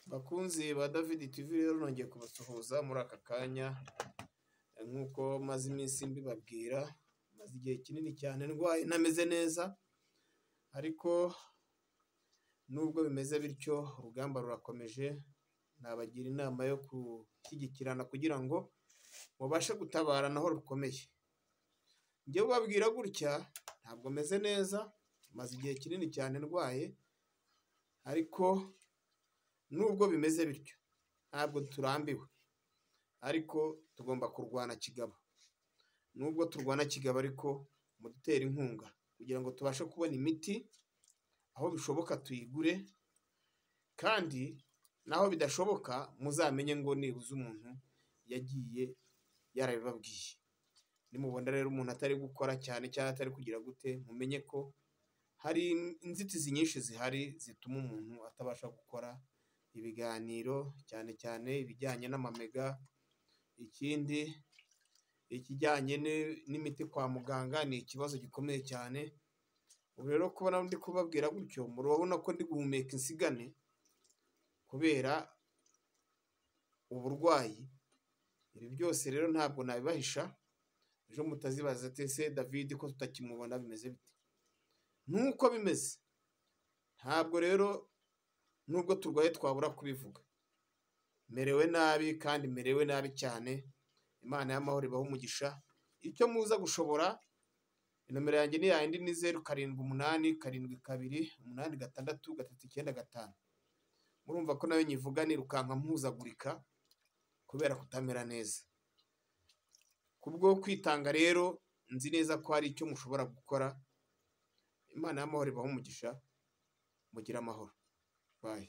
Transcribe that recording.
Bakunzi ba David TV rero nongeye kubasuhuza muri aka kanya nk'uko maze iminsi mbibabwira, maze igihe kinini cyane ndwaye ntameze neza, ariko nubwo bimeze bityo urugamba rurakomeje. Nabagira inama yo gushyigikirana kugira ngo mubashe gutabarana aho rukomeye. Njye ubabwira gutya ntabwo meze neza, maze igihe kinini cyane ndwaye, ariko nubwo bimeze bityo ntabwo turambiwe, ariko tugomba kurwana kigabo. Nubwo turwana kigabo ariko mudutera inkunga kugira ngo tubashe kubona imiti, aho bishoboka tuyigure, kandi naho bidashoboka muzamenye ngo nibuze umuntu yagiye yarabibabwiye. Nimubona rero umuntu atari gukora cyane cyangwa atari kugira gute, mumenye ko hari inzitizi nyinshi zihari zituma umuntu atabasha gukora ibiganiro, cyane cyane ibijyanye n'amamega. Ikindi ikijyanye n'imiti kwa muganga ni ikibazo gikomeye cyane. Ubu rero kubona ndi kubabwira gutyo murabona ko ndi guhumeka insigane kubera uburwayi. Ibi byose rero ntabwo nabibahisha, ejo mutazibaza ati ese David ko tutakimubona bimeze bite? Nuko bimeze. Ntabwo rero nubwo turwaye twabura kubivuga. Merewe nabi kandi merewe nabi cyane. Imana y'amahoro ibahe umugisha. Icyo muza gushobora, inomero yanjye ni yayindi, ni 0787286395. Murumva ko nayo nyivuga nirukanka mpuzagurika kubera kutamera neza. Kubwo kwitanga rero nzi neza ko hari icyo mushobora gukora. Imana y'amahoro ibahe umugisha. Mugira amahoro. Bye.